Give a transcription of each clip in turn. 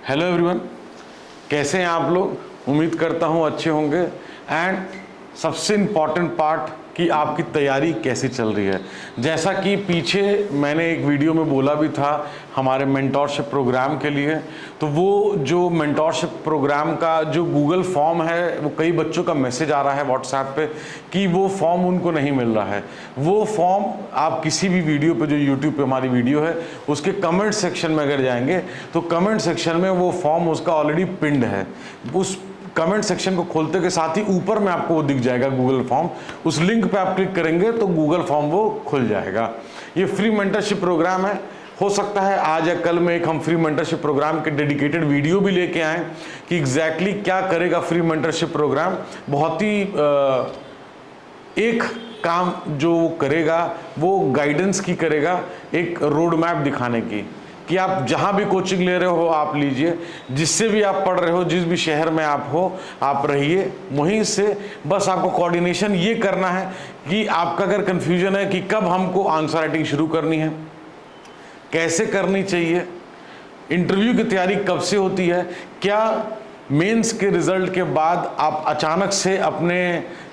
Hello everyone, कैसे हैं आप लोग। उम्मीद करता हूं अच्छे होंगे। एंड सबसे इम्पॉर्टेंट पार्ट कि आपकी तैयारी कैसी चल रही है। जैसा कि पीछे मैंने एक वीडियो में बोला भी था हमारे मेंटोरशिप प्रोग्राम के लिए, तो वो जो मेंटोरशिप प्रोग्राम का जो गूगल फॉर्म है, वो कई बच्चों का मैसेज आ रहा है व्हाट्सएप पे कि वो फॉर्म उनको नहीं मिल रहा है। वो फॉर्म आप किसी भी वीडियो पे, जो यूट्यूब पे हमारी वीडियो है उसके कमेंट सेक्शन में अगर जाएंगे तो कमेंट सेक्शन में वो फॉर्म उसका ऑलरेडी पिन्ड है। उस कमेंट सेक्शन को खोलते के साथ ही ऊपर में आपको वो दिख जाएगा गूगल फॉर्म। उस लिंक पे आप क्लिक करेंगे तो गूगल फॉर्म वो खुल जाएगा। ये फ्री मेंटरशिप प्रोग्राम है। हो सकता है आज या कल में एक हम फ्री मेंटरशिप प्रोग्राम के डेडिकेटेड वीडियो भी लेके आए कि एग्जैक्टली क्या करेगा फ्री मेंटरशिप प्रोग्राम। बहुत ही एक काम जो वो करेगा वो गाइडेंस की करेगा, एक रोड मैप दिखाने की कि आप जहां भी कोचिंग ले रहे हो आप लीजिए, जिससे भी आप पढ़ रहे हो, जिस भी शहर में आप हो आप रहिए वहीं से। बस आपको कोऑर्डिनेशन ये करना है कि आपका अगर कंफ्यूजन है कि कब हमको आंसर राइटिंग शुरू करनी है, कैसे करनी चाहिए, इंटरव्यू की तैयारी कब से होती है, क्या मेंस के रिजल्ट के बाद आप अचानक से अपने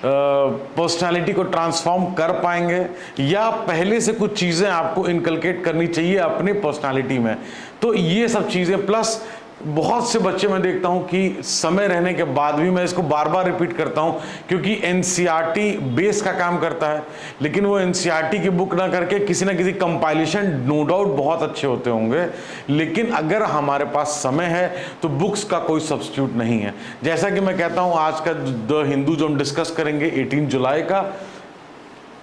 पर्सनालिटी को ट्रांसफॉर्म कर पाएंगे, या पहले से कुछ चीज़ें आपको इनकलकेट करनी चाहिए अपने पर्सनालिटी में। तो ये सब चीज़ें प्लस बहुत से बच्चे मैं देखता हूं कि समय रहने के बाद भी, मैं इसको बार बार रिपीट करता हूं क्योंकि एनसीईआरटी बेस का काम करता है, लेकिन वो एनसीईआरटी की बुक ना करके किसी ना किसी कंपाइलेशन नो डाउट बहुत अच्छे होते होंगे, लेकिन अगर हमारे पास समय है तो बुक्स का कोई सब्स्टिट्यूट नहीं है। जैसा कि मैं कहता हूं आज का द हिंदू जो हम डिस्कस करेंगे 18 जुलाई का,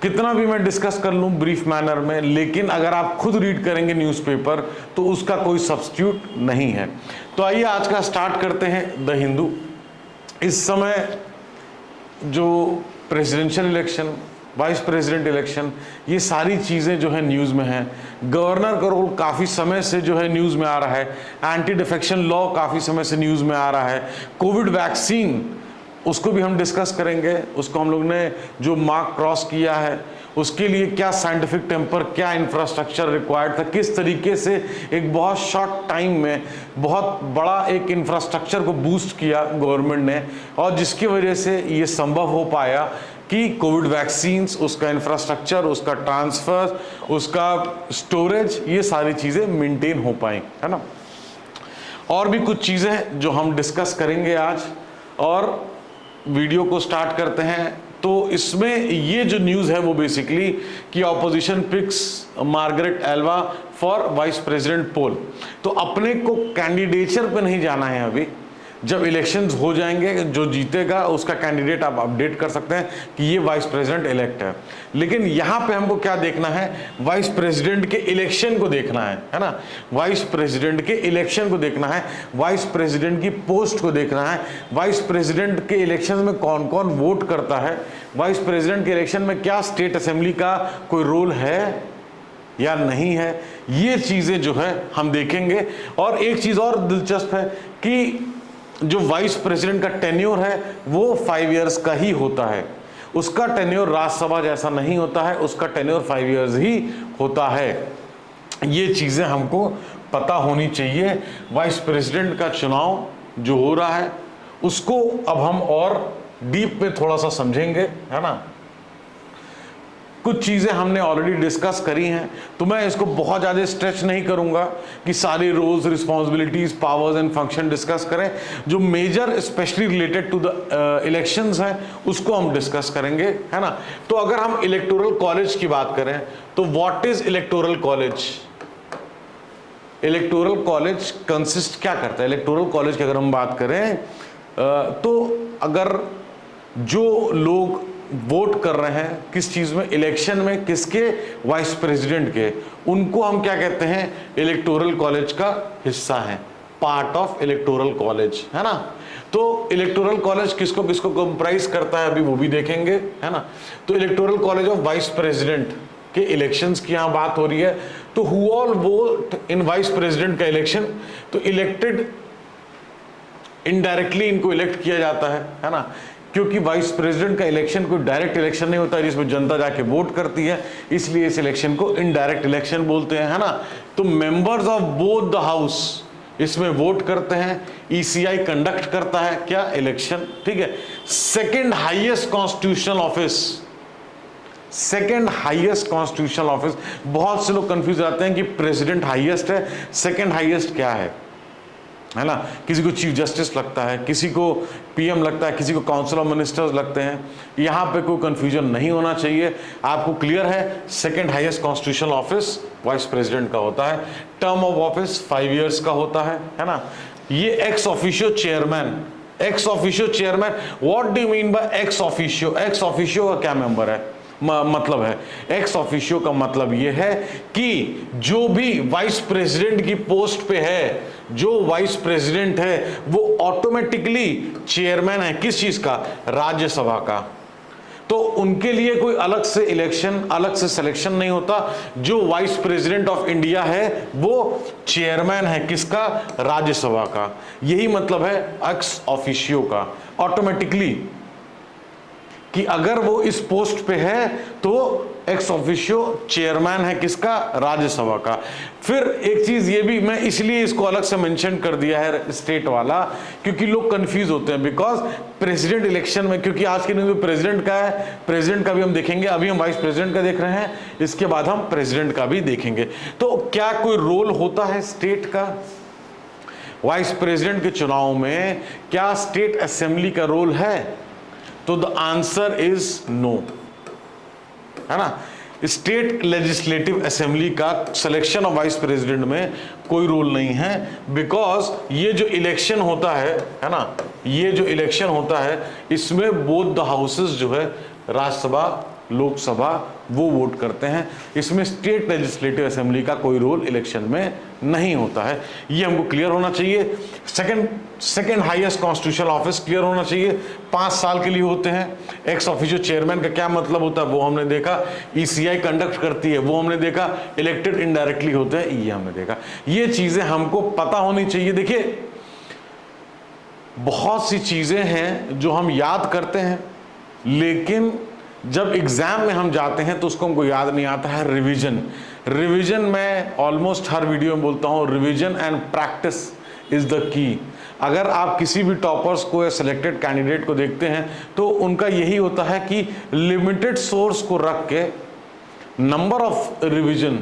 कितना भी मैं डिस्कस कर लूं ब्रीफ मैनर में, लेकिन अगर आप खुद रीड करेंगे न्यूज़पेपर तो उसका कोई सब्स्टिट्यूट नहीं है। तो आइए आज का स्टार्ट करते हैं द हिंदू। इस समय जो presidential election, vice president election, ये सारी चीज़ें जो है न्यूज़ में हैं। गवर्नर का रोल काफ़ी समय से जो है न्यूज़ में आ रहा है। एंटी डिफेक्शन लॉ काफ़ी समय से न्यूज़ में आ रहा है। कोविड वैक्सीन, उसको भी हम डिस्कस करेंगे। उसको हम लोग ने जो मार्क क्रॉस किया है उसके लिए क्या साइंटिफिक टेम्पर, क्या इंफ्रास्ट्रक्चर रिक्वायर्ड था, किस तरीके से एक बहुत शॉर्ट टाइम में बहुत बड़ा एक इंफ्रास्ट्रक्चर को बूस्ट किया गवर्नमेंट ने, और जिसकी वजह से ये संभव हो पाया कि कोविड वैक्सीन्स, उसका इंफ्रास्ट्रक्चर, उसका ट्रांसफ़र, उसका स्टोरेज, ये सारी चीज़ें मेंटेन हो पाएँ, है ना। और भी कुछ चीज़ें जो हम डिस्कस करेंगे आज, और वीडियो को स्टार्ट करते हैं। तो इसमें ये जो न्यूज़ है वो बेसिकली कि opposition picks Margaret Alva for vice president poll. तो अपने को कैंडिडेचर पे नहीं जाना है अभी। जब इलेक्शंस हो जाएंगे जो जीतेगा उसका कैंडिडेट आप अपडेट कर सकते हैं कि ये वाइस प्रेसिडेंट इलेक्ट है। लेकिन यहाँ पे हमको क्या देखना है, वाइस प्रेसिडेंट के इलेक्शन को देखना है ना। वाइस प्रेसिडेंट के इलेक्शन को देखना है, वाइस प्रेसिडेंट की पोस्ट को देखना है, वाइस प्रेसिडेंट के इलेक्शन में कौन कौन वोट करता है, वाइस प्रेसिडेंट के इलेक्शन में क्या स्टेट असेंबली का कोई रोल है या नहीं है, ये चीज़ें जो है हम देखेंगे। और एक चीज़ और दिलचस्प है कि जो वाइस प्रेसिडेंट का टेन्योर है वो 5 इयर्स का ही होता है। उसका टेन्योर राज्यसभा जैसा नहीं होता है, उसका टेन्योर 5 इयर्स ही होता है। ये चीज़ें हमको पता होनी चाहिए। वाइस प्रेसिडेंट का चुनाव जो हो रहा है उसको अब हम और डीप में थोड़ा सा समझेंगे, है ना। कुछ चीज़ें हमने ऑलरेडी डिस्कस करी हैं, तो मैं इसको बहुत ज़्यादा स्ट्रेच नहीं करूँगा कि सारे roles, responsibilities, powers and function discuss करें। जो major specially related to the elections हैं उसको हम डिस्कस करेंगे, है ना। तो अगर हम इलेक्टोरल कॉलेज की बात करें तो what is electoral college. Electoral college consist क्या करता है। इलेक्टोरल कॉलेज की अगर हम बात करें तो अगर जो लोग वोट कर रहे हैं किस चीज़ में, इलेक्शन में, किसके, वाइस प्रेसिडेंट के, उनको हम क्या कहते हैं, इलेक्टोरल कॉलेज का हिस्सा है, पार्ट ऑफ इलेक्टोरल कॉलेज, है ना। तो इलेक्टोरल कॉलेज किसको किसको कंप्राइज करता है अभी वो भी देखेंगे, है ना। तो electoral college of vice president के इलेक्शंस की यहाँ बात हो रही है। तो who all vote in vice president का इलेक्शन, तो इलेक्टेड इनडायरेक्टली इनको इलेक्ट किया जाता है ना। क्योंकि वाइस प्रेसिडेंट का इलेक्शन कोई डायरेक्ट इलेक्शन नहीं होता है जिसमें जनता जाके वोट करती है, इसलिए इस इलेक्शन को इनडायरेक्ट इलेक्शन बोलते हैं, है ना। तो members of both the house इसमें वोट करते हैं, ईसीआई कंडक्ट करता है क्या, इलेक्शन, ठीक है। Second highest constitutional office, second highest constitutional office, बहुत से लोग कंफ्यूज आते हैं कि प्रेसिडेंट हाईएस्ट है, सेकंड हाईएस्ट क्या है ना। किसी को चीफ जस्टिस लगता है, किसी को पीएम लगता है, किसी को काउंसिल ऑफ मिनिस्टर्स लगते हैं। यहाँ पे कोई कंफ्यूजन नहीं होना चाहिए, आपको क्लियर है। Second highest constitutional office vice president का होता है, टर्म ऑफ ऑफिस 5 इयर्स का होता है ना। ये ex officio chairman, ex officio chairman, what do you mean by ex officio? Ex officio का क्या मेंबर है, मतलब है, एक्स ऑफिशियो का मतलब यह है कि जो भी वाइस प्रेसिडेंट की पोस्ट पे है, जो वाइस प्रेसिडेंट है वो ऑटोमेटिकली चेयरमैन है, किस चीज का, राज्यसभा का। तो उनके लिए कोई अलग से इलेक्शन, अलग से सिलेक्शन नहीं होता। जो वाइस प्रेसिडेंट ऑफ इंडिया है वो चेयरमैन है किसका, राज्यसभा का। यही मतलब है एक्स ऑफिशियो का, ऑटोमेटिकली कि अगर वो इस पोस्ट पे है तो एक्स ऑफिशियो चेयरमैन है किसका, राज्यसभा का। फिर एक चीज ये भी, मैं इसलिए इसको अलग से मेंशन कर दिया है स्टेट वाला, क्योंकि लोग कंफ्यूज होते हैं। बिकॉज प्रेसिडेंट इलेक्शन में, क्योंकि आज के दिन में प्रेसिडेंट का है, प्रेसिडेंट का भी हम देखेंगे, अभी हम वाइस प्रेसिडेंट का देख रहे हैं, इसके बाद हम प्रेसिडेंट का भी देखेंगे। तो क्या कोई रोल होता है स्टेट का वाइस प्रेसिडेंट के चुनाव में? क्या स्टेट असेंबली का रोल है? तो द आंसर इज नो, है ना। स्टेट लेजिस्लेटिव असेंबली का सिलेक्शन ऑफ वाइस प्रेसिडेंट में कोई रोल नहीं है। बिकॉज ये जो इलेक्शन होता है ना, ये जो इलेक्शन होता है इसमें बोथ द हाउसेस जो है, राज्यसभा लोकसभा, वो वोट करते हैं। इसमें स्टेट लेजिस्लेटिव असेंबली का कोई रोल इलेक्शन में नहीं होता है, ये हमको क्लियर होना चाहिए। Second highest constitutional office clear होना चाहिए, 5 साल के लिए होते हैं। एक्स ऑफिशियो चेयरमैन का क्या मतलब होता है वो हमने देखा, ईसीआई कंडक्ट करती है वो हमने देखा, इलेक्टेड इनडायरेक्टली होते हैं ये हमने देखा। ये चीजें हमको पता होनी चाहिए। देखिए बहुत सी चीजें हैं जो हम याद करते हैं, लेकिन जब एग्जाम में हम जाते हैं तो उसको हमको याद नहीं आता है। रिवीजन मैं ऑलमोस्ट हर वीडियो में बोलता हूँ, revision and practice is the key. अगर आप किसी भी टॉपर्स को या सिलेक्टेड कैंडिडेट को देखते हैं तो उनका यही होता है कि लिमिटेड सोर्स को रख के number of revision,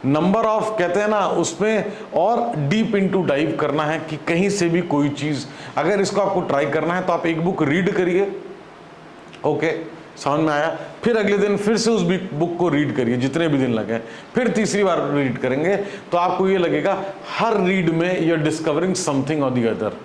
number of कहते हैं ना उसमें, और डीप इनटू डाइव करना है कि कहीं से भी कोई चीज, अगर इसको आपको ट्राई करना है तो आप एक बुक रीड करिए, ओके समझ में आया, फिर अगले दिन फिर से उस बुक को रीड करिए, जितने भी दिन लगे, फिर तीसरी बार रीड करेंगे तो आपको ये लगेगा हर रीड में यू आर डिस्कवरिंग समथिंग और दी अदर।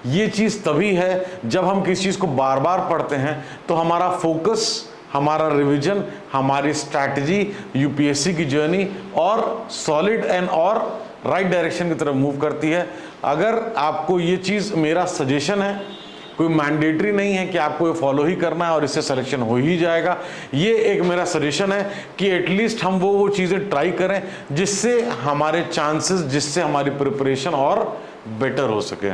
ये चीज तभी है जब हम किसी चीज को बार बार पढ़ते हैं तो हमारा फोकस, हमारा रिवीजन, हमारी स्ट्रैटेजी यूपीएससी की जर्नी और सॉलिड एंड और राइट डायरेक्शन की तरफ मूव करती है। अगर आपको ये चीज, मेरा सजेशन है, कोई मैंडेटरी नहीं है कि आपको ये फॉलो ही करना है और इससे सिलेक्शन हो ही जाएगा। ये एक मेरा सजेशन है कि एटलीस्ट हम वो चीज़ें ट्राई करें जिससे हमारे चांसेस, जिससे हमारी प्रिपरेशन और बेटर हो सके।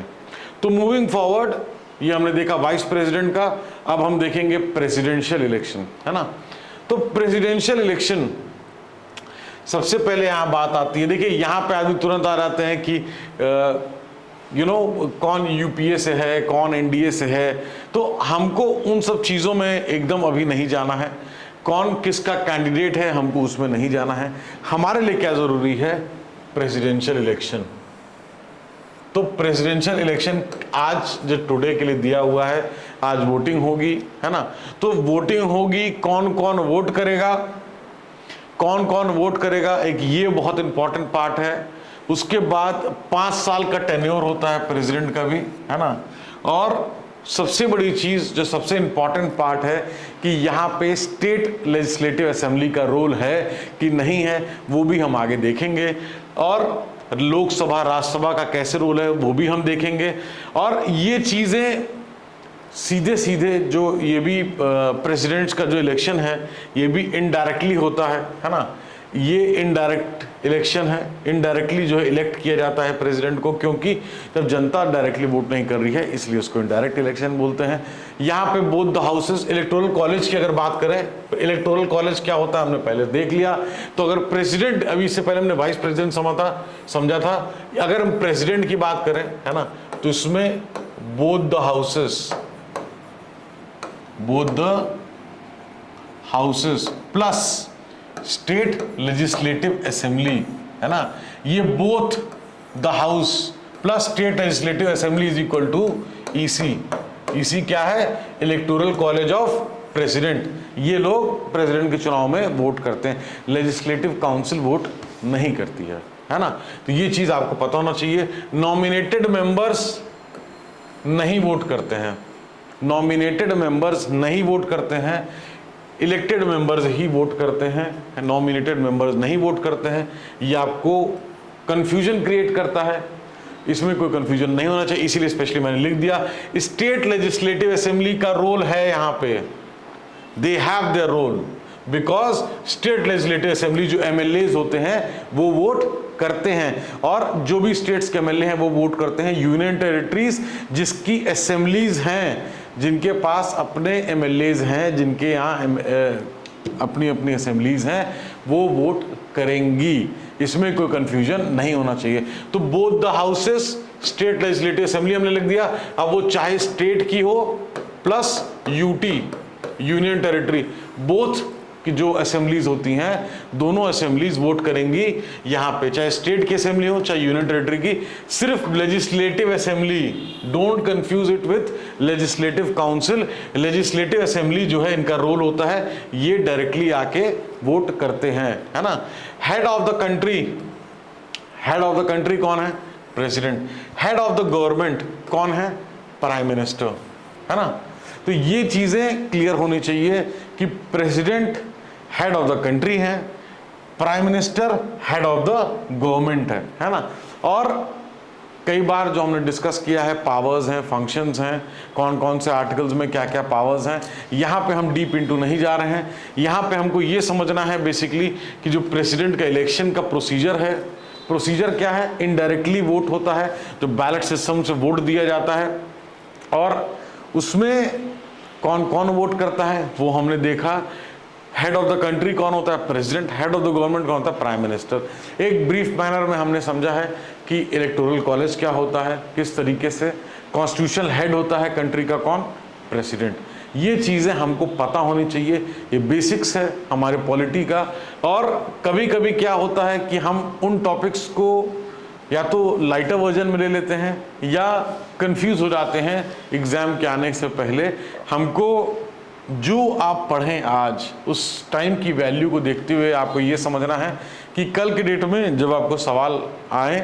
तो मूविंग फॉरवर्ड, ये हमने देखा वाइस प्रेसिडेंट का, अब हम देखेंगे प्रेसिडेंशियल इलेक्शन, है ना। तो प्रेसिडेंशियल इलेक्शन सबसे पहले यहाँ बात आती है, देखिए यहाँ पे आदमी तुरंत आ जाते हैं कि कौन यूपीए से है, कौन एनडीए से है। तो हमको उन सब चीज़ों में एकदम अभी नहीं जाना है, कौन किसका कैंडिडेट है हमको उसमें नहीं जाना है। हमारे लिए क्या ज़रूरी है, प्रेसिडेंशियल इलेक्शन। तो प्रेसिडेंशियल इलेक्शन आज जो टुडे के लिए दिया हुआ है, आज वोटिंग होगी, है ना। तो वोटिंग होगी, कौन कौन वोट करेगा, कौन कौन वोट करेगा, एक ये बहुत इंपॉर्टेंट पार्ट है। उसके बाद 5 साल का टेन्योर होता है प्रेसिडेंट का भी, है ना। और सबसे बड़ी चीज़ जो सबसे इंपॉर्टेंट पार्ट है कि यहाँ पे स्टेट लेजिस्लेटिव असेंबली का रोल है कि नहीं है, वो भी हम आगे देखेंगे। और लोकसभा राज्यसभा का कैसे रोल है वो भी हम देखेंगे। और ये चीज़ें सीधे सीधे जो ये भी प्रेसिडेंट्स का जो इलेक्शन है ये भी इनडायरेक्टली होता है ना। ये इनडायरेक्ट इलेक्शन है, इनडायरेक्टली जो है इलेक्ट किया जाता है प्रेसिडेंट को, क्योंकि जब जनता डायरेक्टली वोट नहीं कर रही है इसलिए उसको इनडायरेक्ट इलेक्शन बोलते हैं। यहाँ पे both the houses, electoral college की अगर बात करें तो इलेक्टोरल कॉलेज क्या होता है हमने पहले देख लिया। तो अगर प्रेसिडेंट, अभी इससे पहले हमने वाइस प्रेसिडेंट समझा था, अगर हम प्रेसिडेंट की बात करें, है ना, तो इसमें both the houses plus state legislative assembly, है ना, ये both the house plus state legislative assembly is equal to EC. EC क्या है? Electoral college of president. ये लोग प्रेसिडेंट के चुनाव में वोट करते हैं, लेजिस्लेटिव काउंसिल वोट नहीं करती है ना। तो ये चीज आपको पता होना चाहिए। नॉमिनेटेड मेंबर्स नहीं वोट करते हैं, नॉमिनेटेड मेंबर्स नहीं वोट करते हैं, इलेक्टेड मेंबर्स ही वोट करते हैं, नॉमिनेटेड मेंबर्स नहीं वोट करते हैं। ये आपको कंफ्यूजन क्रिएट करता है, इसमें कोई कंफ्यूजन नहीं होना चाहिए, इसीलिए स्पेशली मैंने लिख दिया। स्टेट लेजिस्लेटिव असेंबली का रोल है यहाँ पे, they have their role, because state legislative assembly जो एमएलए होते हैं वो वोट करते हैं, और जो भी स्टेट्स के एमएलए हैं वो वोट करते हैं। यूनियन टेरिटरीज जिसकी असेंबलीज हैं, जिनके पास अपने एमएलए हैं, जिनके यहाँ अपनी अपनी असेंबलीज हैं, वो वोट करेंगी, इसमें कोई कंफ्यूजन नहीं होना चाहिए। तो both the houses, state legislative assembly हमने लिख दिया। अब वो चाहे स्टेट की हो plus UT, union territory, both की जो असेंबलीज होती हैं, दोनों असेंबलीज वोट करेंगी यहाँ पे, चाहे स्टेट की असेंबली हो चाहे यूनियन टेरिटरी की। सिर्फ legislative assembly, don't confuse it with legislative council. Legislative assembly जो है, इनका रोल होता है ये डायरेक्टली आके वोट करते हैं, है ना। Head of the country, head of the country कौन है? President. Head of the government कौन है? प्राइम मिनिस्टर, है ना। तो ये चीजें क्लियर होनी चाहिए कि president head of the country है, prime minister head of the government है ना। और कई बार जो हमने डिस्कस किया है, पावर्स हैं, फंक्शंस हैं, कौन कौन से आर्टिकल्स में क्या क्या पावर्स हैं, यहाँ पे हम डीप इनटू नहीं जा रहे हैं। यहाँ पे हमको ये समझना है बेसिकली कि जो प्रेसिडेंट का इलेक्शन का प्रोसीजर है, प्रोसीजर क्या है? इनडायरेक्टली वोट होता है, जो बैलेट सिस्टम से वोट दिया जाता है, और उसमें कौन कौन वोट करता है वो हमने देखा। हेड ऑफ द कंट्री कौन होता है? President. Head of the government कौन होता है? Prime minister. एक ब्रीफ मैनर में हमने समझा है कि इलेक्टोरल कॉलेज क्या होता है, किस तरीके से कॉन्स्टिट्यूशनल हेड होता है कंट्री का, कौन? प्रेसिडेंट। ये चीज़ें हमको पता होनी चाहिए, ये बेसिक्स है हमारे पॉलिटी का। और कभी कभी क्या होता है कि हम उन टॉपिक्स को या तो लाइटर वर्जन में ले लेते हैं या कंफ्यूज हो जाते हैं एग्ज़ाम के आने से पहले। हमको जो आप पढ़ें आज, उस टाइम की वैल्यू को देखते हुए आपको ये समझना है कि कल के डेट में जब आपको सवाल आए,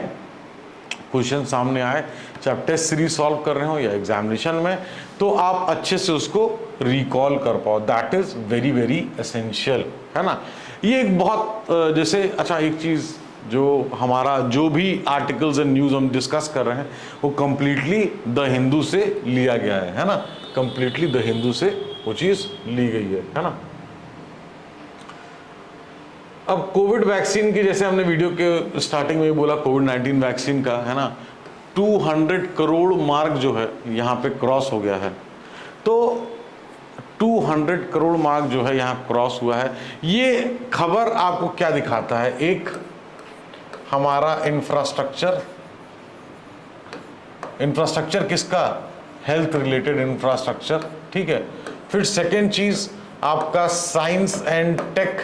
क्वेश्चन सामने आए, चाहे आप टेस्ट सीरीज सॉल्व कर रहे हो या एग्जामिनेशन में, तो आप अच्छे से उसको रिकॉल कर पाओ। That is very very essential, है ना। ये एक बहुत जैसे, अच्छा एक चीज़, जो हमारा जो भी आर्टिकल्स एंड न्यूज़ हम डिस्कस कर रहे हैं वो कम्प्लीटली द हिंदू से लिया गया है ना, कम्प्लीटली द हिंदू से वो चीज़ ली गई है ना। अब कोविड वैक्सीन की, जैसे हमने वीडियो के स्टार्टिंग में बोला, कोविड-19 वैक्सीन का, है ना, 200 करोड़ मार्क जो है यहाँ पे क्रॉस हो गया है। तो 200 करोड़ मार्क जो है यहाँ क्रॉस हुआ है। ये खबर आपको क्या दिखाता है? एक हमारा इंफ्रास्ट्रक्चर किसका? हेल्थ रिलेटेड इंफ्रास्ट्रक्चर, ठीक है। फिर सेकेंड चीज आपका साइंस एंड टेक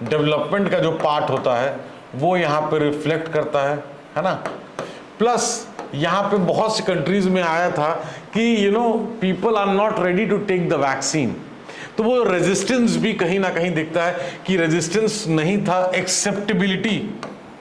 डेवलपमेंट का जो पार्ट होता है वो यहाँ पे रिफ्लेक्ट करता है ना। प्लस यहाँ पे बहुत सी कंट्रीज में आया था कि people are not ready to take the vaccine, तो वो रेजिस्टेंस भी कहीं ना कहीं दिखता है कि रेजिस्टेंस नहीं था, एक्सेप्टेबिलिटी,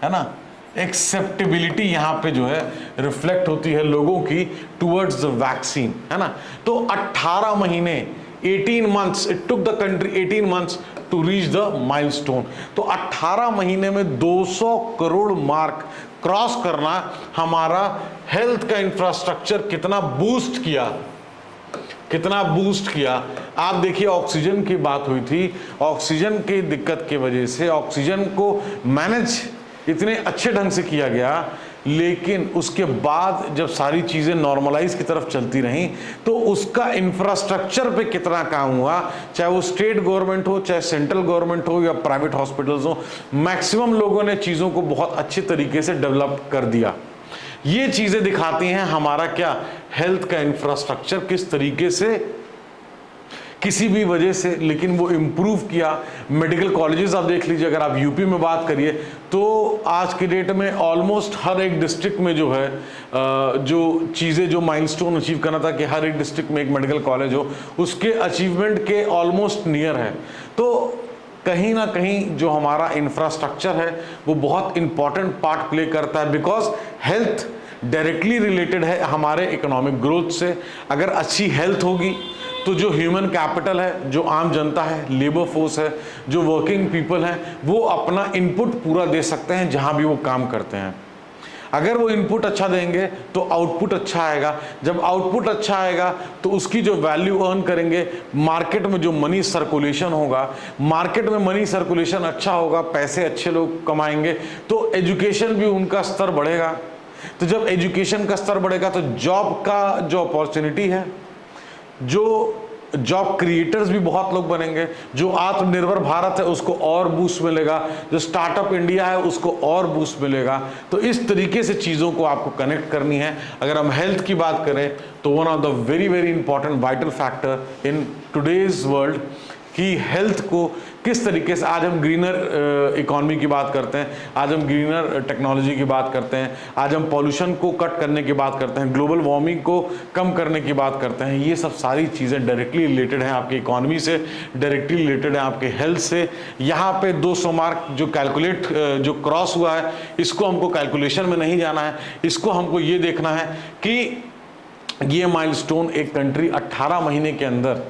है ना, एक्सेप्टेबिलिटी यहाँ पे जो है रिफ्लेक्ट होती है लोगों की टुवर्ड्स द वैक्सीन, है ना। तो 18 महीने, 18 months, it took the country 18 months to reach the milestone. तो 18 महीने में 200 करोड़ मार्क क्रॉस करना हमारा हेल्थ का इंफ्रास्ट्रक्चर कितना बूस्ट किया, आप देखिए ऑक्सीजन की बात हुई थी, ऑक्सीजन की दिक्कत की वजह से ऑक्सीजन को मैनेज इतने अच्छे ढंग से किया गया, लेकिन उसके बाद जब सारी चीज़ें नॉर्मलाइज की तरफ चलती रहीं तो उसका इंफ्रास्ट्रक्चर पे कितना काम हुआ, चाहे वो स्टेट गवर्नमेंट हो, चाहे सेंट्रल गवर्नमेंट हो या प्राइवेट हॉस्पिटल्स हो, मैक्सिमम लोगों ने चीज़ों को बहुत अच्छे तरीके से डेवलप कर दिया। ये चीज़ें दिखाती हैं हमारा क्या, हेल्थ का इंफ्रास्ट्रक्चर किस तरीके से किसी भी वजह से लेकिन वो इम्प्रूव किया। मेडिकल कॉलेजेस आप देख लीजिए, अगर आप यूपी में बात करिए तो आज के डेट में ऑलमोस्ट हर एक डिस्ट्रिक्ट में जो है जो चीज़ें जो माइलस्टोन अचीव करना था कि हर एक डिस्ट्रिक्ट में एक मेडिकल कॉलेज हो, उसके अचीवमेंट के ऑलमोस्ट नियर है। तो कहीं ना कहीं जो हमारा इंफ्रास्ट्रक्चर है वो बहुत इंपॉर्टेंट पार्ट प्ले करता है, बिकॉज हेल्थ डायरेक्टली रिलेटेड है हमारे इकोनॉमिक ग्रोथ से। अगर अच्छी हेल्थ होगी तो जो ह्यूमन कैपिटल है, जो आम जनता है, लेबर फोर्स है, जो वर्किंग पीपल हैं, वो अपना इनपुट पूरा दे सकते हैं जहां भी वो काम करते हैं। अगर वो इनपुट अच्छा देंगे तो आउटपुट अच्छा आएगा, जब आउटपुट अच्छा आएगा तो उसकी जो वैल्यू अर्न करेंगे, मार्केट में जो मनी सर्कुलेशन होगा, मार्केट में मनी सर्कुलेशन अच्छा होगा, पैसे अच्छे लोग कमाएंगे तो एजुकेशन भी उनका स्तर बढ़ेगा। तो जब एजुकेशन का स्तर बढ़ेगा तो जॉब का जो अपॉर्चुनिटी है, जो जॉब क्रिएटर्स भी बहुत लोग बनेंगे, जो आत्मनिर्भर भारत है उसको और बूस्ट मिलेगा, जो स्टार्टअप इंडिया है उसको और बूस्ट मिलेगा। तो इस तरीके से चीज़ों को आपको कनेक्ट करनी है। अगर हम हेल्थ की बात करें तो one of the very very important vital factor in today's world कि हेल्थ को किस तरीके से, आज हम ग्रीनर इकॉनमी की बात करते हैं, आज हम ग्रीनर टेक्नोलॉजी की बात करते हैं, आज हम पॉल्यूशन को कट करने की बात करते हैं, ग्लोबल वार्मिंग को कम करने की बात करते हैं। ये सब सारी चीज़ें डायरेक्टली रिलेटेड हैं आपकी इकॉनमी से, डायरेक्टली रिलेटेड है आपके हेल्थ से। यहाँ पे 200 मार्क जो कैलकुलेट जो क्रॉस हुआ है, इसको हमको कैलकुलेशन में नहीं जाना है, इसको हमको ये देखना है कि ये माइलस्टोन एक कंट्री 18 महीने के अंदर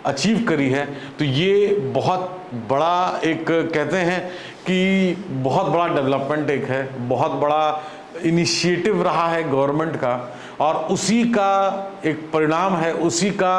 अचीव करी है। तो ये बहुत बड़ा एक कहते हैं कि बहुत बड़ा डेवलपमेंट एक है, बहुत बड़ा इनिशिएटिव रहा है गवर्नमेंट का, और उसी का एक परिणाम है, उसी का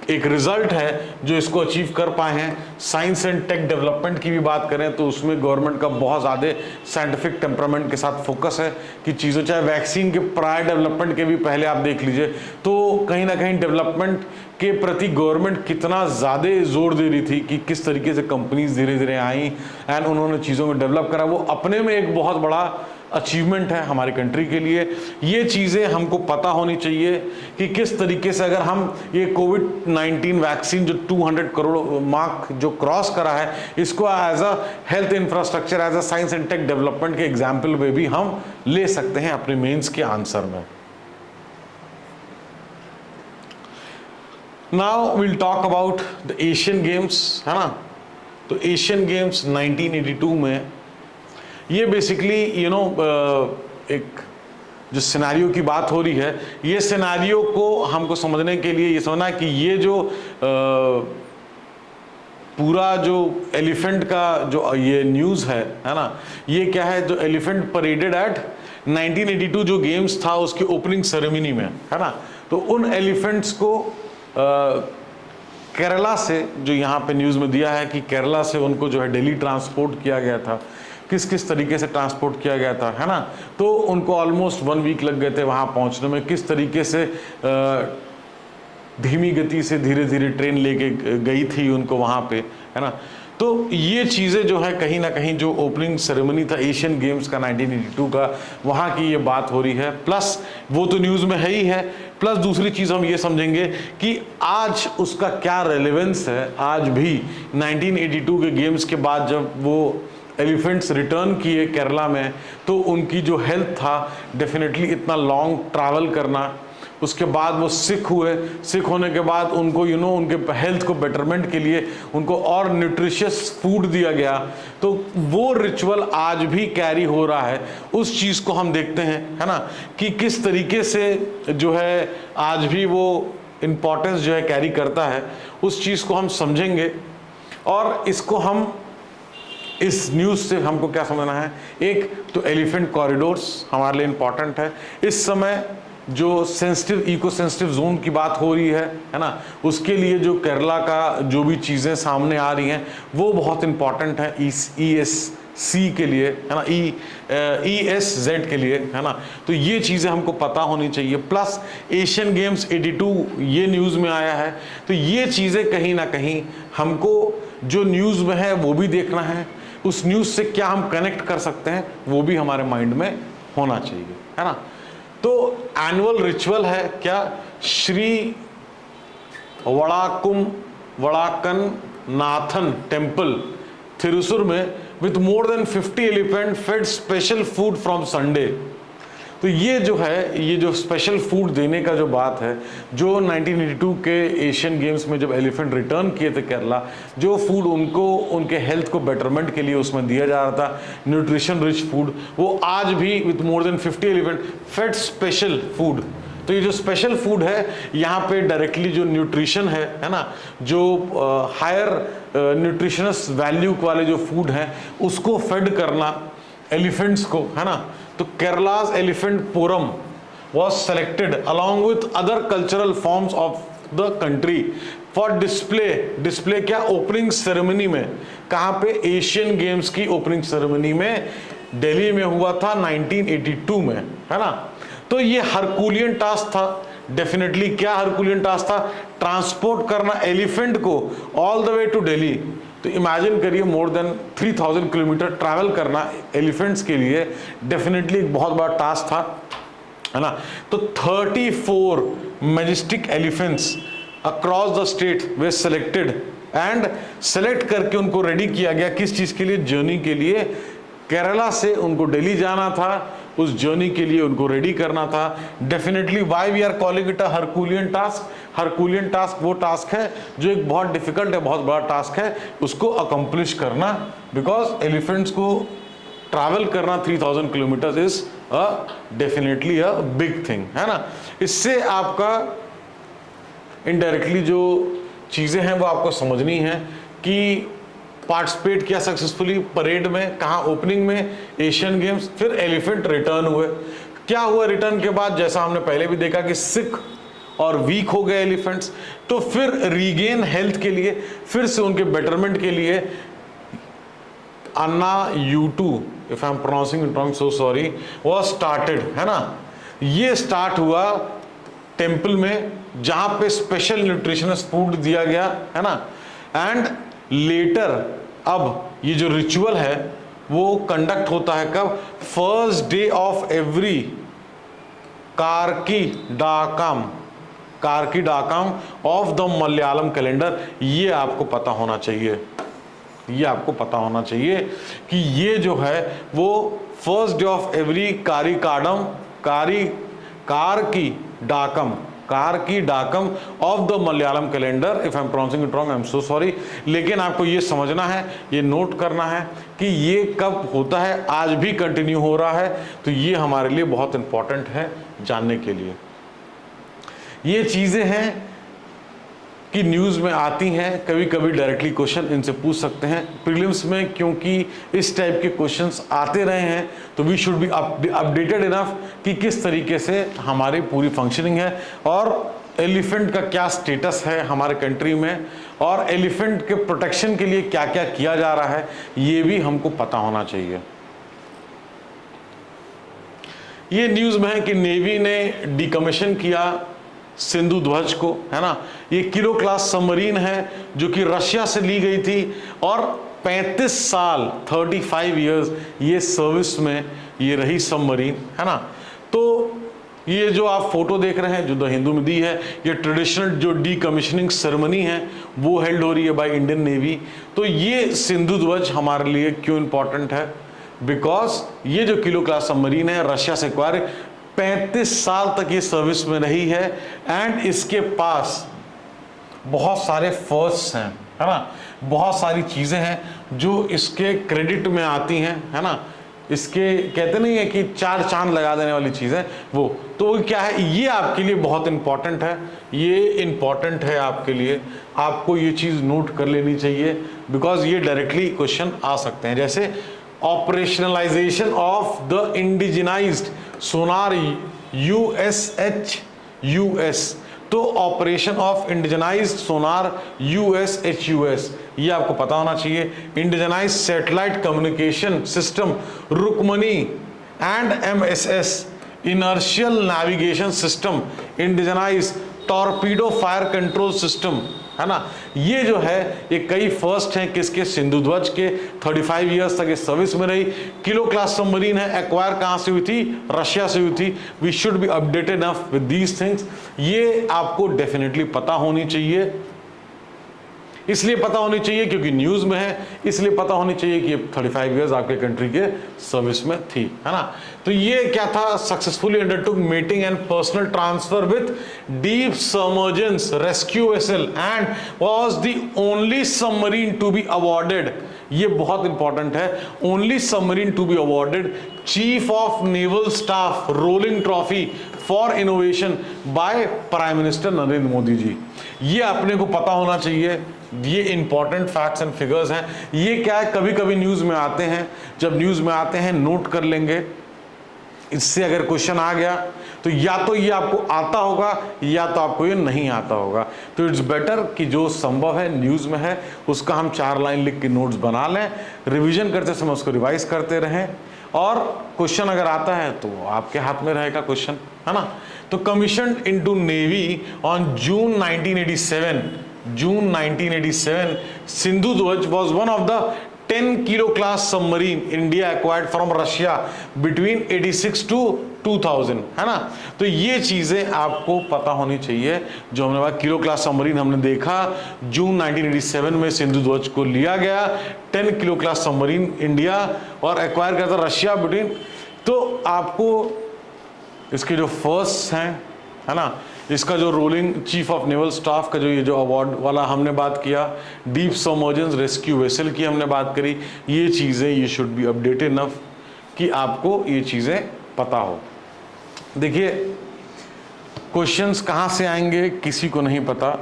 एक रिजल्ट है जो इसको अचीव कर पाए हैं। साइंस एंड टेक डेवलपमेंट की भी बात करें तो उसमें गवर्नमेंट का बहुत ज़्यादा साइंटिफिक टेम्परामेंट के साथ फोकस है कि चीज़ों, चाहे वैक्सीन के प्रायर डेवलपमेंट के भी पहले आप देख लीजिए तो कहीं ना कहीं डेवलपमेंट के प्रति गवर्नमेंट कितना ज़्यादा जोर दे रही थी कि किस तरीके से कंपनीज धीरे धीरे आई एंड उन्होंने चीज़ों को डेवलप करा। वो अपने में एक बहुत बड़ा अचीवमेंट है हमारी कंट्री के लिए। ये चीज़ें हमको पता होनी चाहिए कि किस तरीके से अगर हम ये कोविड-19 वैक्सीन जो 200 करोड़ मार्क जो क्रॉस करा है, इसको as a health infrastructure, as a science and tech development के एग्जाम्पल में भी हम ले सकते हैं अपने मेंस के आंसर में। Now will talk about the Asian games, है ना। तो एशियन गेम्स 1982 में ये बेसिकली एक जो सिनेरियो की बात हो रही है, ये सिनेरियो को हमको समझने के लिए ये समझना है कि ये जो पूरा जो एलिफेंट का जो ये न्यूज़ है ना, ये क्या है, जो एलिफेंट परेडेड एट 1982 जो गेम्स था उसकी ओपनिंग सेरेमनी में, है ना। तो उन एलिफेंट्स को केरला से, जो यहाँ पे न्यूज़ में दिया है कि केरला से उनको जो है दिल्ली ट्रांसपोर्ट किया गया था, किस किस तरीके से ट्रांसपोर्ट किया गया था, है ना। तो उनको ऑलमोस्ट 1 वीक लग गए थे वहाँ पहुँचने में, किस तरीके से धीमी गति से धीरे धीरे ट्रेन लेके गई थी उनको वहाँ पे, है ना। तो ये चीज़ें जो है कहीं ना कहीं जो ओपनिंग सेरेमनी था एशियन गेम्स का 1982 का, वहाँ की ये बात हो रही है। प्लस वो तो न्यूज़ में है ही है, प्लस दूसरी चीज़ हम ये समझेंगे कि आज उसका क्या रेलेवेंस है। आज भी 1982 के गेम्स के बाद जब वो एलिफेंट्स रिटर्न किए केरला में, तो उनकी जो हेल्थ था, डेफिनेटली इतना लॉन्ग ट्रैवल करना, उसके बाद वो सिक हुए, सिक होने के बाद उनको उनके हेल्थ को बेटरमेंट के लिए उनको और न्यूट्रिशियस फूड दिया गया। तो वो रिचुअल आज भी कैरी हो रहा है। उस चीज़ को हम देखते हैं, है ना, कि किस तरीके से जो है आज भी वो इम्पोर्टेंस जो है कैरी करता है। उस चीज़ को हम समझेंगे और इसको हम इस न्यूज़ से हमको क्या समझना है। एक तो एलिफेंट कॉरिडोर्स हमारे लिए इम्पॉर्टेंट है। इस समय जो सेंसिटिव इको सेंसिटिव जोन की बात हो रही है ना, उसके लिए जो केरला का जो भी चीज़ें सामने आ रही हैं वो बहुत इंपॉर्टेंट है ESC के लिए, है ना, ESZ के लिए, है ना। तो ये चीज़ें हमको पता होनी चाहिए। प्लस एशियन गेम्स 82 ये न्यूज़ में आया है, तो ये चीज़ें कहीं ना कहीं हमको जो न्यूज़ में है वो भी देखना है, उस न्यूज़ से क्या हम कनेक्ट कर सकते हैं वो भी हमारे माइंड में होना चाहिए, है ना। तो एनुअल रिचुअल है क्या, श्री वड़ाकन नाथन टेम्पल थिरुसुर में with more than 50 elephant fed special food from Sunday. तो ये जो है, ये जो स्पेशल फूड देने का जो बात है, जो 1982 के एशियन गेम्स में जब एलिफेंट रिटर्न किए थे केरला, जो फूड उनको उनके हेल्थ को बेटरमेंट के लिए उसमें दिया जा रहा था, न्यूट्रिशन रिच फूड, वो आज भी with more than 50 elephant fed special food. तो ये जो स्पेशल फूड है, यहाँ पे डायरेक्टली जो न्यूट्रिशन है ना, जो हायर न्यूट्रिशनस वैल्यू वाले जो फूड हैं उसको फेड करना एलिफेंट्स को, है ना। तो Kerala's elephant forum was selected along with other cultural forms of the country for display क्या, ओपनिंग सेरेमनी में, कहाँ पे, एशियन गेम्स की ओपनिंग सेरेमनी में दिल्ली में हुआ था 1982 में, है ना। तो ये हरकुलियन टास्क था, डेफिनेटली क्या हरकुलियन टास्क था, ट्रांसपोर्ट करना एलिफेंट को all the way to Delhi. तो इमेजिन करिए मोर देन 3000 किलोमीटर ट्रैवल करना एलिफेंट्स के लिए, डेफिनेटली एक बहुत बड़ा टास्क था, है ना। तो 34 majestic elephants across the state way selected and select करके उनको रेडी किया गया, किस चीज़ के लिए, जर्नी के लिए। केरला से उनको दिल्ली जाना था, उस जर्नी के लिए उनको रेडी करना था। Definitely why we are calling it a herculean task. Herculean task वो टास्क है जो एक बहुत डिफिकल्ट है, बहुत बड़ा टास्क है, उसको अकम्प्लिश करना, बिकॉज एलिफेंट्स को ट्रैवल करना 3000 kilometre is definitely a big thing, है ना। इससे आपका इनडायरेक्टली जो चीज़ें हैं वो आपको समझनी है कि पार्टिसिपेट किया सक्सेसफुली परेड में, कहाँ, ओपनिंग में, एशियन गेम्स, फिर एलिफेंट रिटर्न हुए। क्या हुआ रिटर्न के बाद, जैसा हमने पहले भी देखा कि सिक और वीक हो गए एलिफेंट्स, तो फिर रीगेन हेल्थ के लिए, फिर से उनके बेटरमेंट के लिए अन्ना U2, if I am pronouncing it wrong so sorry, was started, है ना। ये स्टार्ट हुआ टेम्पल में, जहां पे स्पेशल न्यूट्रिशनस फूड दिया गया, है ना। एंड लेटर अब ये जो रिचुअल है वो कंडक्ट होता है कब, first day of every Karkidakam of the Malayalam calendar. ये आपको पता होना चाहिए, ये आपको पता होना चाहिए कि ये जो है वो first day of every Karkidakam of the Malayalam calendar. If I am pronouncing it wrong, I am so sorry. लेकिन आपको ये समझना है, ये नोट करना है कि ये कब होता है, आज भी कंटिन्यू हो रहा है। तो ये हमारे लिए बहुत इंपॉर्टेंट है जानने के लिए। ये चीज़ें हैं कि न्यूज़ में आती हैं, कभी कभी डायरेक्टली क्वेश्चन इनसे पूछ सकते हैं प्रीलिम्स में, क्योंकि इस टाइप के क्वेश्चंस आते रहे हैं। तो we should be updated enough कि किस तरीके से हमारी पूरी फंक्शनिंग है और एलिफेंट का क्या स्टेटस है हमारे कंट्री में, और एलिफेंट के प्रोटेक्शन के लिए क्या क्या किया जा रहा है, ये भी हमको पता होना चाहिए। ये न्यूज़ में है कि नेवी ने डिकमीशन किया सिंधु ध्वज को, है ना। ये किलो क्लास सबमरीन है जो कि रशिया से ली गई थी और 35 साल 35 इयर्स ये सर्विस में ये रही सबमरीन, है ना। तो ये जो आप फोटो देख रहे हैं जो द हिंदू में दी है, ये ट्रेडिशनल जो डीकमीशनिंग सेरेमनी है वो हेल्ड हो रही है बाय इंडियन नेवी। तो ये सिंधु ध्वज हमारे लिए क्यों इंपॉर्टेंट है, बिकॉज ये जो किलो क्लास सबमरीन है रशिया से एक्वायर 35 साल तक ये सर्विस में रही है एंड इसके पास बहुत सारे फर्स्ट हैं, है ना, बहुत सारी चीज़ें हैं जो इसके क्रेडिट में आती हैं, है ना। इसके कहते नहीं है कि 4 चांद लगा देने वाली चीज़ें वो, तो क्या है, ये आपके लिए बहुत इंपॉर्टेंट है, ये इंपॉर्टेंट है आपके लिए, आपको ये चीज़ नोट कर लेनी चाहिए, बिकॉज ये डायरेक्टली क्वेश्चन आ सकते हैं। जैसे operationalization of the indigenized sonar USHUS, तो operation of indigenized sonar USHUS, ये आपको पता होना चाहिए। Indigenized satellite communication system Rukmani and MSS inertial navigation system, indigenized torpedo fire control system, है ना। ये जो है ये कई फर्स्ट हैं किसके, सिंधु ध्वज के। 35 इयर्स तक ये सर्विस में रही। किलो क्लास सबमरीन है, एक्वायर कहां से हुई थी, रशिया से हुई थी। We should be updated enough with these things, ये आपको डेफिनेटली पता होनी चाहिए। इसलिए पता होनी चाहिए क्योंकि न्यूज में है, इसलिए पता होनी चाहिए कि 35 इयर्स आपके कंट्री के सर्विस में थी, है ना। तो ये क्या था, successfully undertook meeting and personnel transfer with deep submergence rescue vessel and was the only submarine to be awarded, ये बहुत इंपॉर्टेंट है, only submarine to be awarded chief of naval staff rolling trophy for innovation by prime minister Narendra Modi ji. ये अपने को पता होना चाहिए, ये इंपॉर्टेंट फैक्ट्स एंड फिगर्स हैं। ये क्या है, कभी कभी न्यूज में आते हैं, जब न्यूज में आते हैं नोट कर लेंगे, इससे अगर क्वेश्चन आ गया तो या तो ये आपको आता होगा या तो आपको ये नहीं आता होगा। तो इट्स बेटर कि जो संभव है न्यूज में है उसका हम 4 लाइन लिख के नोट्स बना लें, रिवीजन करते समय उसको रिवाइज करते रहें, और क्वेश्चन अगर आता है तो आपके हाथ में रहेगा क्वेश्चन, है ना। तो commissioned into navy on June 1987 Sindhu ध्वज was one of the 10 kilo class submarine India acquired from Russia between 86 to 2000, है ना। तो ये चीजें आपको पता होनी चाहिए। जो हमने बात किलो क्लास सबमरीन हमने देखा, जून 1987 में सिंधु ध्वज को लिया गया, 10 किलो क्लास सबमरीन इंडिया और एक्वायर करता रशिया बिटवीन। तो आपको इसके जो फर्स्ट हैं, है ना, इसका जो rolling chief of naval staff का जो ये जो अवार्ड वाला हमने बात किया, डीप सबमर्जेंस रेस्क्यू वेसल की हमने बात करी, ये चीज़ें ये शुड बी अपडेटेड इनफ कि आपको ये चीज़ें पता हो। देखिए क्वेश्चंस कहाँ से आएंगे किसी को नहीं पता,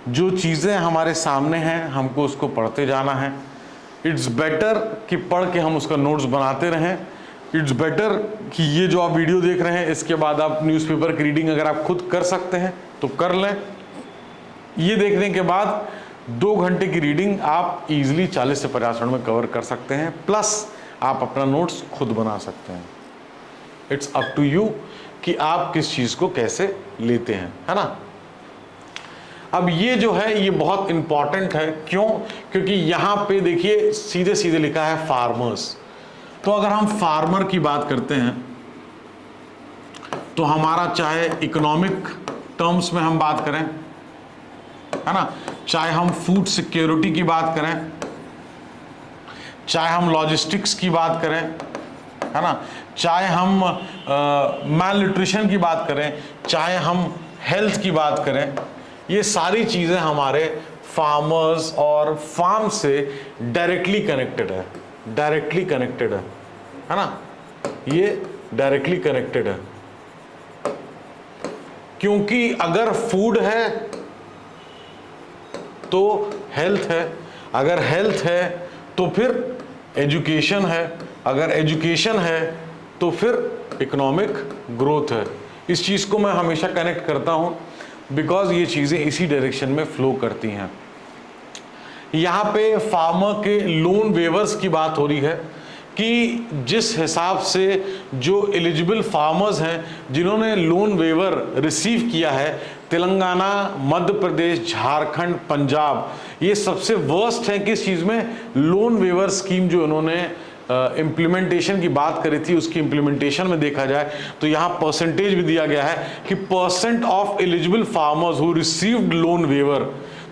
जो चीज़ें हमारे सामने हैं हमको उसको पढ़ते जाना है। इट्स बेटर कि पढ़ के हम उसका नोट्स बनाते रहें। इट्स बेटर कि ये जो आप वीडियो देख रहे हैं इसके बाद आप न्यूज़पेपर की रीडिंग अगर आप खुद कर सकते हैं तो कर लें। ये देखने के बाद 2 घंटे की रीडिंग आप इजीली 40 से 50 मिनट में कवर कर सकते हैं, प्लस आप अपना नोट्स खुद बना सकते हैं। इट्स अप टू यू कि आप किस चीज़ को कैसे लेते हैं, है ना। अब ये जो है ये बहुत इंपॉर्टेंट है, क्यों, क्योंकि यहाँ पे देखिए सीधे सीधे लिखा है फार्मर्स। तो अगर हम फार्मर की बात करते हैं तो हमारा चाहे इकोनॉमिक टर्म्स में हम बात करें, है ना, चाहे हम फूड सिक्योरिटी की बात करें, चाहे हम लॉजिस्टिक्स की बात करें, है ना, चाहे हम मैल न्यूट्रिशन की बात करें, चाहे हम हेल्थ की बात करें, ये सारी चीज़ें हमारे फार्मर्स और फार्म से डायरेक्टली कनेक्टेड है, डायरेक्टली कनेक्टेड है ना, ये डायरेक्टली कनेक्टेड है। क्योंकि अगर फूड है तो हेल्थ है, अगर हेल्थ है तो फिर एजुकेशन है, अगर एजुकेशन है तो फिर इकोनॉमिक ग्रोथ है। इस चीज़ को मैं हमेशा कनेक्ट करता हूँ बिकॉज ये चीज़ें इसी डायरेक्शन में फ्लो करती हैं। यहाँ पे फार्मर के लोन वेवर्स की बात हो रही है कि जिस हिसाब से जो एलिजिबल फार्मर्स हैं जिन्होंने लोन वेवर रिसीव किया है, तेलंगाना, मध्य प्रदेश, झारखंड, पंजाब, ये सबसे वर्स्ट है किस चीज़ में, लोन वेवर स्कीम जो उन्होंने इम्प्लीमेंटेशन की बात करी थी उसकी इम्प्लीमेंटेशन में देखा जाए तो यहाँ परसेंटेज भी दिया गया है कि percent of eligible farmers who received loan waiver.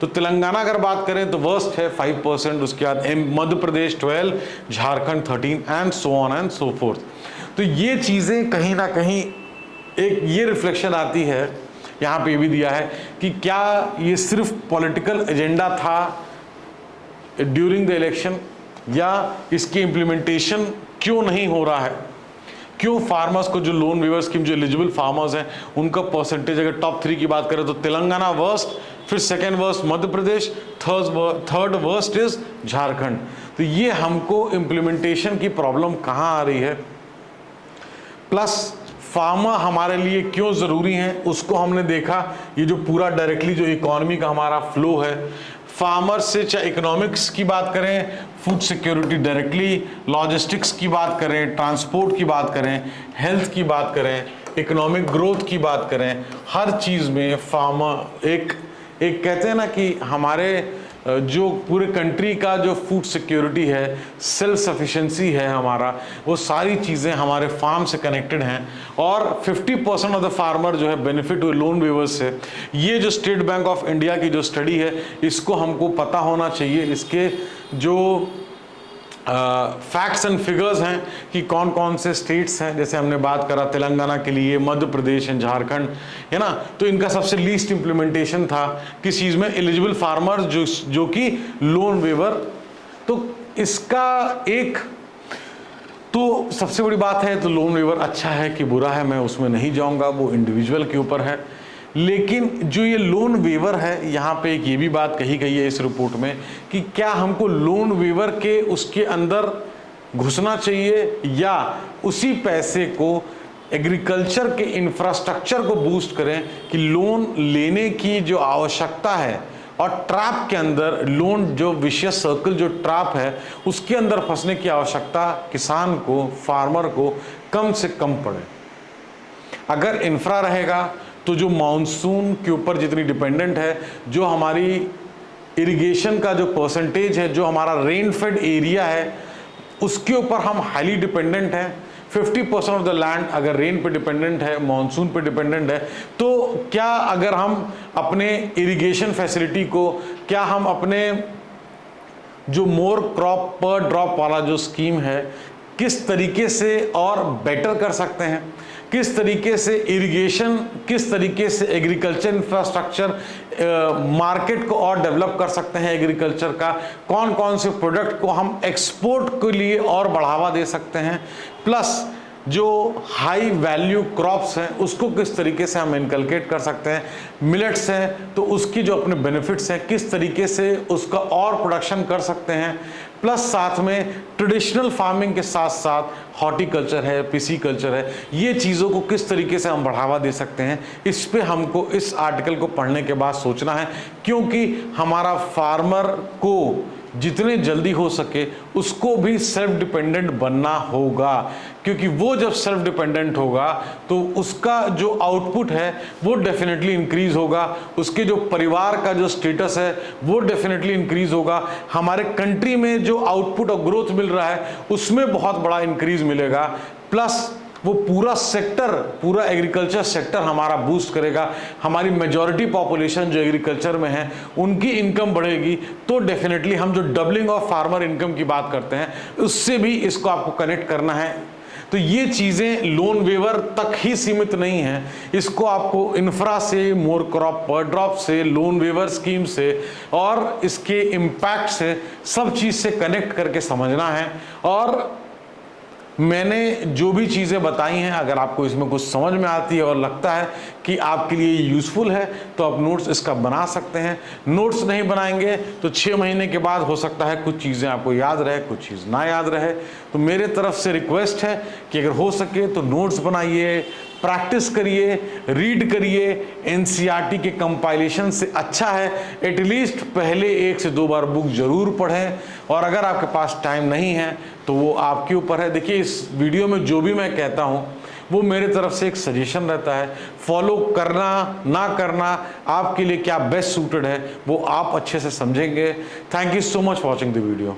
तो तेलंगाना अगर बात करें तो वर्स्ट है 5%, उसके बाद Madhya Pradesh 12, Jharkhand 13 and so on and so fourth. तो ये चीज़ें कहीं ना कहीं एक ये रिफ्लेक्शन आती है, यहाँ पे भी दिया है कि क्या ये सिर्फ पॉलिटिकल एजेंडा था ड्यूरिंग द इलेक्शन या इसकी इम्प्लीमेंटेशन क्यों नहीं हो रहा है, क्यों फार्मर्स को जो लोन वेवर स्कीम जो एलिजिबल फार्मर्स हैं उनका परसेंटेज अगर टॉप 3 की बात करें तो तेलंगाना वर्स्ट, फिर second worst Madhya Pradesh, third worst is Jharkhand. तो ये हमको इम्प्लीमेंटेशन की प्रॉब्लम कहाँ आ रही है, प्लस फार्मर हमारे लिए क्यों ज़रूरी हैं उसको हमने देखा। ये जो पूरा डायरेक्टली जो इकोनॉमी का हमारा फ्लो है, फार्मर से चाहे इकोनॉमिक्स की बात करें, फूड सिक्योरिटी डायरेक्टली, लॉजिस्टिक्स की बात करें, ट्रांसपोर्ट की बात करें, हेल्थ की बात करें, इकोनॉमिक ग्रोथ की बात करें, हर चीज़ में फार्मर एक कहते हैं ना कि हमारे जो पूरे कंट्री का जो फूड सिक्योरिटी है, सेल्फ सफिशिएंसी है हमारा, वो सारी चीज़ें हमारे फार्म से कनेक्टेड हैं। और 50% ऑफ द फार्मर जो है बेनिफिट हुए लोन वेवर्स से। ये जो स्टेट बैंक ऑफ इंडिया की जो स्टडी है, इसको हमको पता होना चाहिए, इसके जो फैक्ट्स एंड फिगर्स हैं कि कौन कौन से स्टेट्स हैं। जैसे हमने बात करा तेलंगाना के लिए, मध्य प्रदेश एंड झारखंड, है ना, तो इनका सबसे लीस्ट इम्प्लीमेंटेशन था किस चीज़ में, एलिजिबल फार्मर जो कि लोन वेवर। तो इसका एक तो सबसे बड़ी बात है, तो लोन वेवर अच्छा है कि बुरा है मैं उसमें नहीं जाऊंगा, वो इंडिविजुअल के ऊपर है। लेकिन जो ये लोन वेवर है, यहाँ पे एक ये भी बात कही गई है इस रिपोर्ट में कि क्या हमको लोन वेवर के उसके अंदर घुसना चाहिए या उसी पैसे को एग्रीकल्चर के इंफ्रास्ट्रक्चर को बूस्ट करें कि लोन लेने की जो आवश्यकता है और ट्रैप के अंदर लोन जो विशियस सर्कल जो ट्रैप है उसके अंदर फंसने की आवश्यकता किसान को, फार्मर को कम से कम पड़े। अगर इंफ्रा रहेगा तो जो मानसून के ऊपर जितनी डिपेंडेंट है, जो हमारी इरिगेशन का जो परसेंटेज है, जो हमारा रेन फेड एरिया है, उसके ऊपर हम हाईली डिपेंडेंट हैं। 50% ऑफ द लैंड अगर रेन पे डिपेंडेंट है, मानसून पे डिपेंडेंट है, तो क्या अगर हम अपने इरिगेशन फैसिलिटी को, क्या हम अपने जो मोर क्रॉप पर ड्रॉप वाला जो स्कीम है, किस तरीके से और बेटर कर सकते हैं, किस तरीके से इरिगेशन, किस तरीके से एग्रीकल्चर इंफ्रास्ट्रक्चर, मार्केट को और डेवलप कर सकते हैं एग्रीकल्चर का, कौन कौन से प्रोडक्ट को हम एक्सपोर्ट के लिए और बढ़ावा दे सकते हैं, प्लस जो हाई वैल्यू क्रॉप्स हैं उसको किस तरीके से हम इनकलकेट कर सकते हैं, मिलेट्स हैं तो उसकी जो अपने बेनिफिट्स हैं किस तरीके से उसका और प्रोडक्शन कर सकते हैं, प्लस साथ में ट्रेडिशनल फार्मिंग के साथ साथ हॉर्टिकल्चर है, पिसीकल्चर है, ये चीज़ों को किस तरीके से हम बढ़ावा दे सकते हैं। इस पे हमको इस आर्टिकल को पढ़ने के बाद सोचना है, क्योंकि हमारा फार्मर को जितने जल्दी हो सके उसको भी सेल्फ डिपेंडेंट बनना होगा, क्योंकि वो जब सेल्फ डिपेंडेंट होगा तो उसका जो आउटपुट है वो डेफिनेटली इंक्रीज होगा, उसके जो परिवार का जो स्टेटस है वो डेफिनेटली इंक्रीज होगा, हमारे कंट्री में जो आउटपुट और ग्रोथ मिल रहा है उसमें बहुत बड़ा इंक्रीज मिलेगा, प्लस वो पूरा सेक्टर, पूरा एग्रीकल्चर सेक्टर हमारा बूस्ट करेगा, हमारी मेजॉरिटी पॉपुलेशन जो एग्रीकल्चर में है उनकी इनकम बढ़ेगी। तो डेफिनेटली हम जो डबलिंग ऑफ फार्मर इनकम की बात करते हैं उससे भी इसको आपको कनेक्ट करना है। तो ये चीज़ें लोन वेवर तक ही सीमित नहीं है, इसको आपको इंफ्रा से, मोर क्रॉप पर ड्रॉप से, लोन वेवर स्कीम से और इसके इम्पैक्ट से, सब चीज़ से कनेक्ट करके समझना है। और मैंने जो भी चीज़ें बताई हैं, अगर आपको इसमें कुछ समझ में आती है और लगता है कि आपके लिए यूज़फुल है तो आप नोट्स इसका बना सकते हैं। नोट्स नहीं बनाएंगे तो 6 महीने के बाद हो सकता है कुछ चीज़ें आपको याद रहे, कुछ चीज़ ना याद रहे। तो मेरे तरफ से रिक्वेस्ट है कि अगर हो सके तो नोट्स बनाइए, प्रैक्टिस करिए, रीड करिए। एनसीईआरटी के कंपाइलेशन से अच्छा है एटलीस्ट पहले 1 से 2 बार बुक जरूर पढ़ें, और अगर आपके पास टाइम नहीं है तो वो आपके ऊपर है। देखिए, इस वीडियो में जो भी मैं कहता हूँ वो मेरे तरफ से एक सजेशन रहता है, फॉलो करना ना करना आपके लिए क्या बेस्ट सूटेड है वो आप अच्छे से समझेंगे। Thank you so much watching the video.